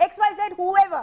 XYZ whoever,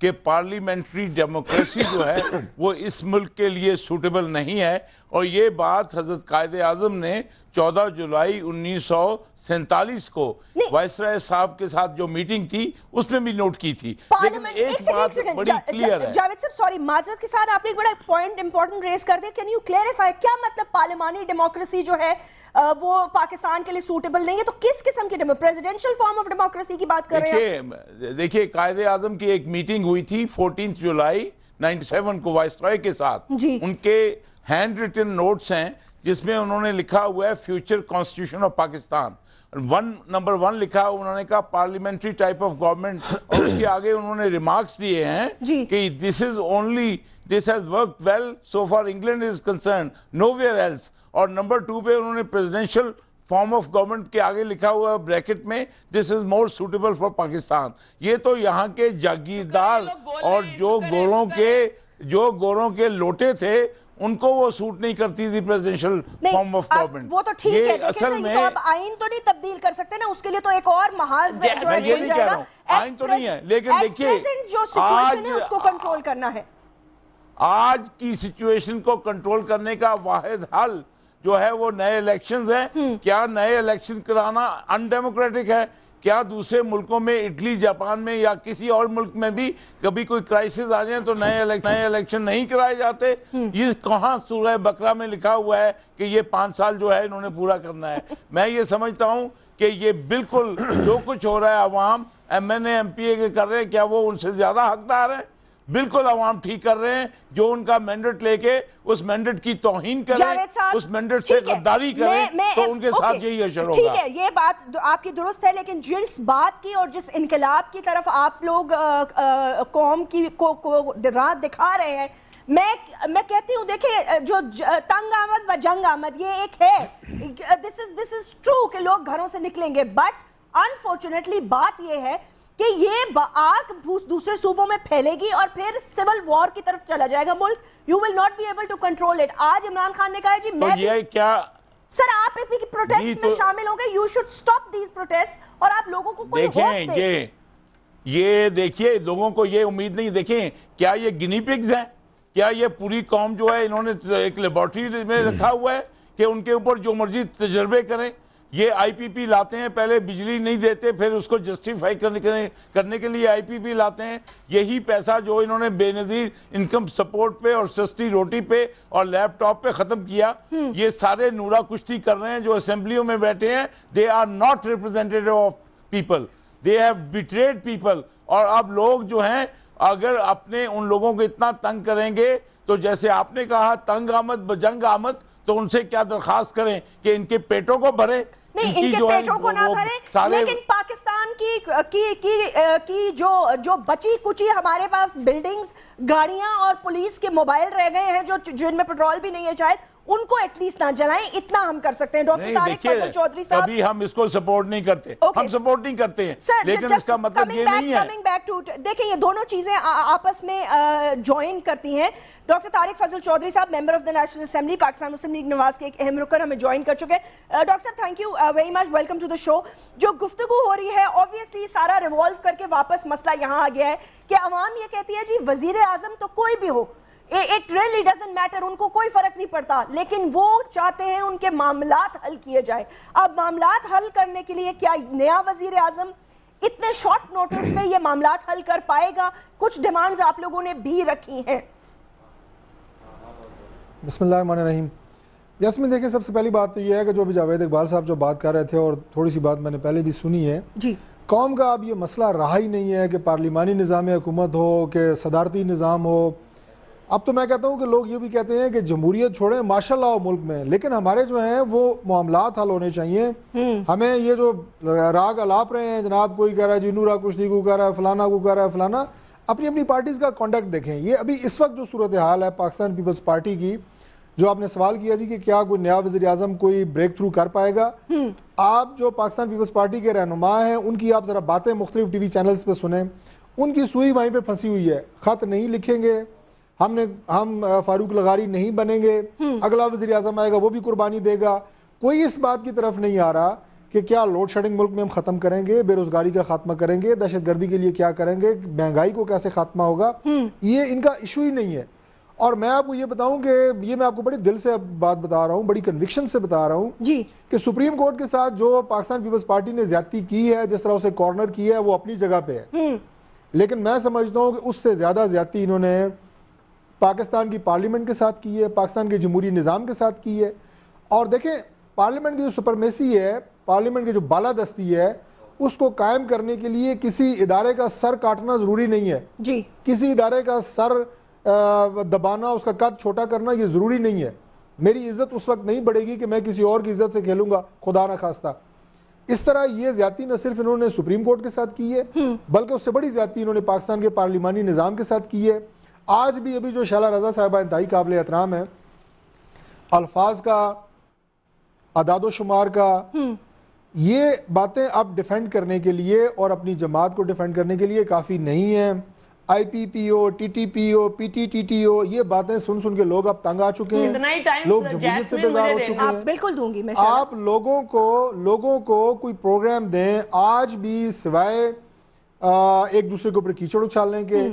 کہ parliamentary democracy جو ہے وہ اس ملک کے لیے سوٹیبل نہیں ہے، اور یہ بات حضرت قائد اعظم نے 14 جولائی 1947 کو وائسرائے صاحب کے ساتھ جو میٹنگ تھی اس میں بھی نوٹ کی تھی۔ لیکن ایک بات بڑی کلیئر ہے۔ جاوید صاحب سوری معذرت کے ساتھ آپ نے ایک بڑا پوائنٹ امپورٹنٹ ریز کر دیا، کین یو کلیریفائی کیا مطلب پارلیمانی ڈیموکریسی جو ہے وہ پاکستان کے لیے سوٹیبل نہیں ہے؟ تو کس قسم کی پریزیڈنشل فارم آف ڈیموکریسی کی بات کر رہے ہیں؟ دیکھیے قائد اعظم کی ایک میٹنگ ہوئی تھی 14 جولائی 97 کو وائسرائے کے ساتھ، ان کے ہینڈ ریٹن نوٹس ہیں جس میں انہوں نے لکھا ہوا ہے future constitution of Pakistan, number 1 لکھا، انہوں نے کہا پارلیمنٹری ٹائپ آف گورنمنٹ، اور اس کے آگے انہوں نے ریمارکس دیے ہیں کہ this has worked well so far England is concerned, nowhere else. اور نمبر 2 پہ انہوں نے پریزیڈنشل فارم آف گورنمنٹ کے آگے لکھا ہوا بریکٹ میں this is more suitable for Pakistan. یہ تو یہاں کے جاگیردار اور جو گوروں کے لوٹے تھے ان کو وہ سوٹ نہیں کرتی تھی پریزیڈنشل فارم آف گورنمنٹ۔ وہ تو ٹھیک ہے، اصل میں تو آپ آئین تو نہیں تبدیل کر سکتے نا، اس کے لیے تو ایک اور محاذ جو میں یہ نہیں کہہ رہا ہوں آئین تو نہیں ہے، لیکن دیکھیے جو سچویشن ہے اس کو کنٹرول کرنا ہے۔ آج کی سچویشن کو کنٹرول کرنے کا واحد حل جو ہے وہ نئے الیکشنز ہیں۔ کیا نئے الیکشن کرانا ان ڈیموکریٹک ہے؟ کیا دوسرے ملکوں میں اٹلی، جاپان میں یا کسی اور ملک میں بھی کبھی کوئی کرائسس آ جائیں تو نئے الیکشن نہیں کرائے جاتے؟ یہ کہاں سورہ بقرہ میں لکھا ہوا ہے کہ یہ 5 سال جو ہے انہوں نے پورا کرنا ہے؟ میں یہ سمجھتا ہوں کہ یہ بالکل جو کچھ ہو رہا ہے عوام MNA MPA کے کر رہے ہیں، کیا وہ ان سے زیادہ حقدار ہیں؟ بالکل عوام ٹھیک کر رہے ہیں، جو ان کا مینڈیٹ لے کے اس مینڈیٹ کی توہین کریں، اس مینڈیٹ سے غداری کریں تو ان کے ساتھ یہی اشر ہوگا۔ ٹھیک ہے، یہ بات آپ کی درست ہے، لیکن جس بات کی اور جس انقلاب کی طرف آپ لوگ قوم کی کو راہ دکھا رہے ہیں، میں کہتی ہوں دیکھیں جو تنگ آمد و جنگ آمد یہ ایک ہے، this is true کہ لوگ گھروں سے نکلیں گے، بٹ انفارچونیٹلی بات یہ ہے کہ یہ آگ دوسرے صوبوں میں پھیلے گی اور پھر سول وار کی طرف چلا جائے گا ملک۔ You will not be able to control it۔ آج عمران خان نے کہا ہے جی میں سر آپ بھی پروٹیسٹ میں شامل ہوں گے، you should stop these protests، اور آپ لوگوں کو کوئی ہوپ دیں۔ یہ دیکھیے لوگوں کو یہ امید نہیں، دیکھیں کیا یہ گنی پگز ہیں؟ کیا یہ پوری قوم جو ہے انہوں نے ایک لیبارٹری میں رکھا ہوا ہے کہ ان کے اوپر جو مرضی تجربے کریں؟ یہ IPP لاتے ہیں، پہلے بجلی نہیں دیتے، پھر اس کو جسٹیفائی کرنے کے لیے IPP لاتے ہیں۔ یہی پیسہ جو انہوں نے بے نظیر انکم سپورٹ پہ اور سستی روٹی پہ اور لیپ ٹاپ پہ ختم کیا، یہ سارے نورا کشتی کر رہے ہیں جو اسمبلیوں میں بیٹھے ہیں۔ they are not representative of people, they have betrayed people۔ اور اب لوگ جو ہیں اگر اپنے ان لوگوں کو اتنا تنگ کریں گے تو جیسے آپ نے کہا تنگ آمد بجنگ آمد، تو ان سے کیا درخواست کریں کہ ان کے پیٹوں کو بھریں؟ نہیں، ان کے پیٹوں کو نہ بھریں، لیکن پاکستان کی جو بچی کچی ہمارے پاس بلڈنگز، گاڑیاں اور پولیس کے موبائل رہ گئے ہیں جو جن میں پیٹرول بھی نہیں ہے شاید، ان کو ایٹ لیسٹ نہ جلائیں، اتنا ہم کر سکتے ہیں۔ ڈاکٹر طارق فضل چودھری صاحب، کبھی ہم اس کو سپورٹ نہیں کرتے، ہم سپورٹ نہیں کرتے ہیں، لیکن اس کا مطلب یہ نہیں ہے۔ دیکھیں یہ دونوں چیزیں آپس میں جوائن کرتی ہیں۔ ڈاکٹر طارق فضل چودھری صاحب member of the national assembly, Pakistan Muslim League Nawaz کے ایک اہم رکن، ہمیں جوائن کر چکے ہیں۔ ڈاکٹر صاحب thank you very much, welcome to the show. جو گفتگو ہو رہی ہے obviously سارا ریوالو کر کے واپس مسئلہ یہاں آ گیا ہے کہ عوام یہ کہتی ہے جی وزیر اعظم تو کوئی بھی ہو، it really doesn't matter، ان کو کوئی فرق نہیں پڑتا، لیکن وہ چاہتے ہیں ان کے معاملات حل کیے جائے۔ اب معاملات حل کرنے کے لیے کیا نیا وزیر اعظم اتنے شارٹ نوٹس میں یہ معاملات حل کر پائے گا؟ کچھ ڈیمانڈز آپ لوگوں نے بھی رکھی ہیں۔ بسم اللہ الرحمن الرحیم۔ یاسمین دیکھیں سب سے پہلی بات تو یہ ہے کہ جو ابھی جاوید اقبال صاحب جو بات کر رہے تھے اور تھوڑی سی بات میں نے پہلے بھی سنی ہے، جی قوم کا اب یہ مسئلہ رہا ہی نہیں ہے کہ پارلیمانی نظام حکومت ہو کہ صدارتی نظام ہو۔ اب تو میں کہتا ہوں کہ لوگ یہ بھی کہتے ہیں کہ جمہوریت چھوڑیں ماشاءاللہ ہو ملک میں، لیکن ہمارے جو ہیں وہ معاملات حل ہونے چاہیے۔ ہمیں یہ جو راگ الاپ رہے ہیں جناب، کوئی کہہ رہا ہے جی نورا کشتی کو کہہ رہا ہے، فلانا کو کہہ رہا ہے فلانا، اپنی اپنی پارٹیز کا کانٹیکٹ دیکھیں۔ یہ ابھی اس وقت جو صورتحال ہے پاکستان پیپلز پارٹی کی، جو آپ نے سوال کیا جی کہ کیا کوئی نیا وزیر اعظم کوئی بریک تھرو کر پائے گا، آپ جو پاکستان پیپلز پارٹی کے رہنما ہیں ان کی آپ ذرا باتیں مختلف ٹی وی چینلز پہ سنیں، ان کی سوئی وہیں پہ پھنسی ہوئی ہے۔ خط نہیں لکھیں گے ہم فاروق لغاری نہیں بنیں گے، اگلا وزیر اعظم آئے گا وہ بھی قربانی دے گا، کوئی اس بات کی طرف نہیں آ رہا کہ کیا لوڈ شیڈنگ ملک میں ہم ختم کریں گے, بے روزگاری کا خاتمہ کریں گے, دہشت گردی کے لیے کیا کریں گے, مہنگائی کو کیسے خاتمہ ہوگا, یہ ان کا ایشو ہی نہیں ہے. اور میں آپ کو یہ بتاؤں کہ یہ میں آپ کو بڑی دل سے بات بتا رہا ہوں, بڑی کنوکشن سے بتا رہا ہوں کہ سپریم کورٹ کے ساتھ جو پاکستان پیپلز پارٹی نے زیادتی کی ہے, جس طرح اسے کارنر کی ہے, وہ اپنی جگہ پہ ہے, لیکن میں سمجھتا ہوں کہ اس سے زیادہ زیادتی انہوں نے پاکستان کی پارلیمنٹ کے ساتھ کی ہے, پاکستان کے جمہوری نظام کے ساتھ کی ہے. اور دیکھیں پارلیمنٹ کی جو سپرمیسی ہے, پارلیمنٹ کی جو بالادستی ہے, اس کو قائم کرنے کے لیے کسی ادارے کا سر کاٹنا ضروری نہیں ہے, کسی ادارے کا سر دبانا, اس کا قد چھوٹا کرنا یہ ضروری نہیں ہے. میری عزت اس وقت نہیں بڑھے گی کہ میں کسی اور کی عزت سے کھیلوں گا, خدا نہ خواستہ. اس طرح یہ زیادتی نہ صرف انہوں نے سپریم کورٹ کے ساتھ کی ہے, بلکہ اس سے بڑی زیادتی انہوں نے پاکستان کے پارلیمانی نظام کے ساتھ کی ہے. آج بھی ابھی جو شیلا رضا صاحبہ انتہائی قابل احترام ہے, الفاظ کا, اعداد و شمار کا, یہ باتیں اب ڈیفینڈ کرنے کے لیے اور اپنی جماعت کو ڈیفینڈ کرنے کے لیے کافی نہیں ہیں. I P P O, T T P O, P T T T O, یہ باتیں سن سن کے لوگ اب تنگ آ چکے ہیں, لوگ جمہوریت سے بیزار ہو چکے ہیں. بالکل دوں گی میں. آپ لوگوں کو کوئی پروگرام دیں, آج بھی سوائے ایک دوسرے کے اوپر کیچڑ اچھالنے کے,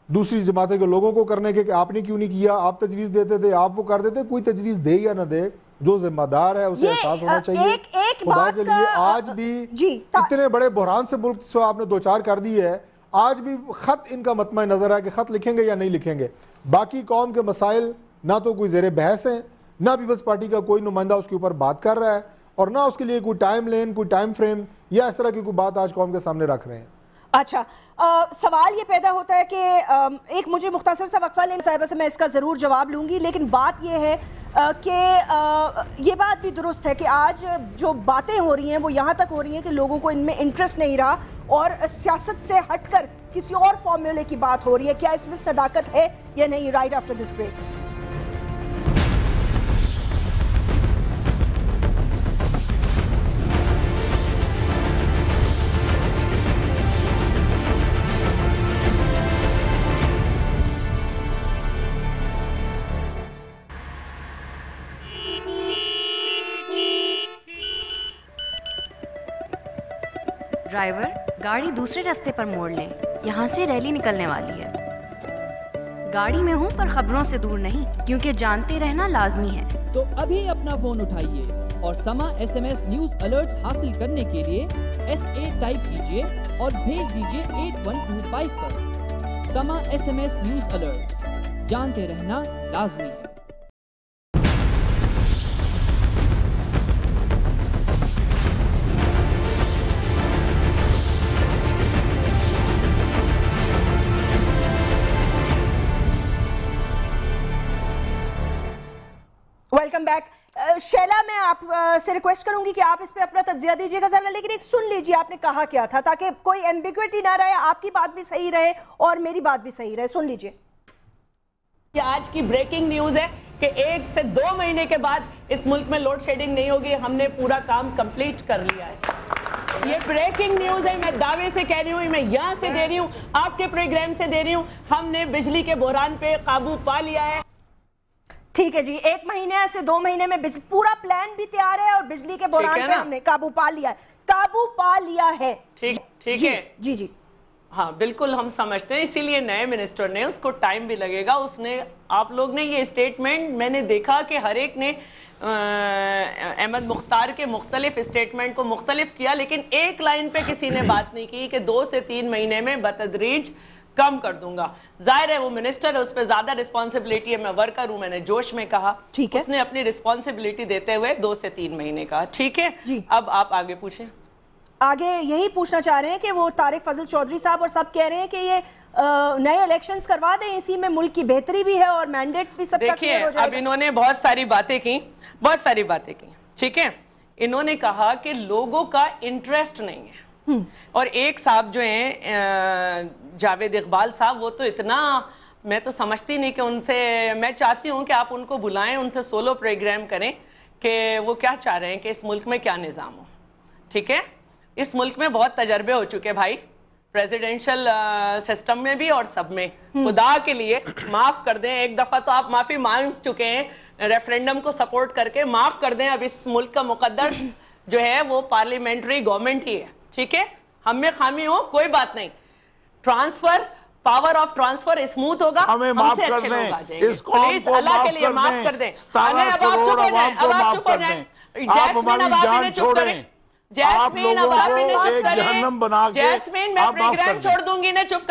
دوسری جماعتیں کے لوگوں کو کرنے کے کہ آپ نے کیوں نہیں کیا, آپ تجویز دیتے تھے, آپ وہ کر دیتے. کوئی تجویز دے یا نہ دے, جو ذمہ دار ہے اسے احساس ہونا چاہیے. خدا کے لیے آج بھی اتنے بڑے بحران سے ملک سے آپ نے دوچار کر دی ہے, آج بھی خط ان کا مطمع نظر ہے کہ خط لکھیں گے یا نہیں لکھیں گے. باقی قوم کے مسائل نہ تو کوئی زیر بحث ہیں, نہ پیپلز پارٹی کا کوئی نمائندہ اس کے اوپر بات کر رہا ہے, اور نہ اس کے لیے کوئی ٹائم لین, کوئی ٹائم فریم یا اس طرح کی کوئی بات آج قوم کے سامنے رکھ رہے ہیں. اچھا, سوال یہ پیدا ہوتا ہے کہ ایک مجھے مختصر سا وقفہ لینے صاحبہ سے میں اس کا ضرور جواب لوں گی, لیکن بات یہ ہے کہ یہ بات بھی درست ہے کہ آج جو باتیں ہو رہی ہیں وہ یہاں تک ہو رہی ہیں کہ لوگوں کو ان میں انٹرسٹ نہیں رہا اور سیاست سے ہٹ کر کسی اور فارمولے کی بات ہو رہی ہے. کیا اس میں صداقت ہے یا نہیں؟ Right after this break. Driver, گاڑی دوسرے راستے پر موڑ لیں, یہاں سے ریلی نکلنے والی ہے. گاڑی میں ہوں پر خبروں سے دور نہیں, کیونکہ جانتے رہنا لازمی ہے. تو ابھی اپنا فون اٹھائیے اور سما SMS نیوز الرٹس حاصل کرنے کے لیے SA ٹائپ کیجئے اور بھیج دیجئے 8125 پر. سما SMS نیوز الرٹس, جانتے رہنا لازمی ہے. Welcome back. شیلا, میں آپ سے ریکویسٹ کروں گی کہ آپ اس پہ اپنا تجزیہ دیجیے گا ذرا, لیکن ایک سن لیجیے آپ نے کہا کیا تھا, تاکہ کوئی ایمبیگوٹی نہ رہے, آپ کی بات بھی صحیح رہے اور میری بات بھی صحیح رہے. سن لیجیے. یہ آج کی بریکنگ نیوز ہے کہ 1 سے 2 مہینے کے بعد اس ملک میں لوڈ شیڈنگ نہیں ہوگی, ہم نے پورا کام کمپلیٹ کر لیا ہے. یہ بریکنگ نیوز ہے, میں دعوے سے کہہ رہی ہوں, میں یہاں سے دے رہی ہوں, آپ کے پروگرام سے دے رہی ہوں. ہم نے بجلی کے بحران پہ قابو پا لیا ہے. ٹھیک ہے جی, 1 مہینے سے 2 مہینے میں پورا پلان بھی تیار ہے اور بجلی کے بحران پہ ہم نے قابو پا لیا ہے. ٹھیک ہے جی جی ہاں بالکل ہم سمجھتے ہیں, اسی لیے نئے منسٹر نے, اس کو ٹائم بھی لگے گا. اس نے, آپ لوگ نے یہ اسٹیٹمنٹ, میں نے دیکھا کہ ہر ایک نے احمد مختار کے مختلف اسٹیٹمنٹ کو مختلف کیا, لیکن ایک لائن پہ کسی نے بات نہیں کی کہ 2 سے 3 مہینے میں بتدریج کم کر دوں گا. ظاہر ہے وہ منسٹر ہے, اس پہ زیادہ رسپانسبلٹی ہے, میں ورکر ہوں, میں نے جوش میں کہا, اس نے اپنی رسپانسبلٹی دیتے ہوئے 2 سے 3 مہینے کا. ٹھیک ہے, اب آپ آگے پوچھیں. آگے یہی پوچھنا چاہ رہے ہیں کہ وہ طارق فضل چودھری صاحب اور سب کہہ رہے ہیں کہ یہ نئے الیکشنز کروا دیں, اسی میں ملک کی بہتری بھی ہے اور مینڈیٹ بھی سب کا کلیئر ہو جائے گا. اب انہوں نے بہت ساری باتیں کی, ٹھیک ہے. انہوں نے کہا کہ لوگوں کا انٹرسٹ نہیں ہے, اور ایک صاحب جو ہیں جاوید اقبال صاحب, وہ تو اتنا, میں تو سمجھتی نہیں کہ ان سے, میں چاہتی ہوں کہ آپ ان کو بلائیں, ان سے سولو پروگرام کریں کہ وہ کیا چاہ رہے ہیں کہ اس ملک میں کیا نظام ہو. ٹھیک ہے, اس ملک میں بہت تجربے ہو چکے بھائی, پریزیڈنشل سسٹم میں بھی اور سب میں. خدا کے لیے معاف کر دیں, ایک دفعہ تو آپ معافی مانگ چکے ہیں ریفرینڈم کو سپورٹ کر کے, معاف کر دیں. اب اس ملک کا مقدر جو ہے وہ پارلیمنٹری گورنمنٹ ہی ہے، ٹھیک ہے؟ ہم میں خامی ہو کوئی بات نہیں، transfer power of transfer smooth ہوگا، ہمیں ہم معاف سے کر اچھے دیں، لوگ آ جائیں گے، اس قوم پلیز کو اللہ کے معاف لیے کر معاف دیں، کر دیں، 17 اب آپ کروڑ چپ ہو جائیں، عوام کو اب آپ معاف چپ ہو کر جائیں، دیں، آپ جیسمین اب ہماری آپ انہیں جان چپ کریں، چھوڑیں، آپ جیسمین اب لوگوں آپ کو انہیں چپ ایک کریں، جہنم بنا کے جیسمین میں آپ معاف کر پروگرام دیں۔ چھوڑ دوں گی، انہیں چپ کریں۔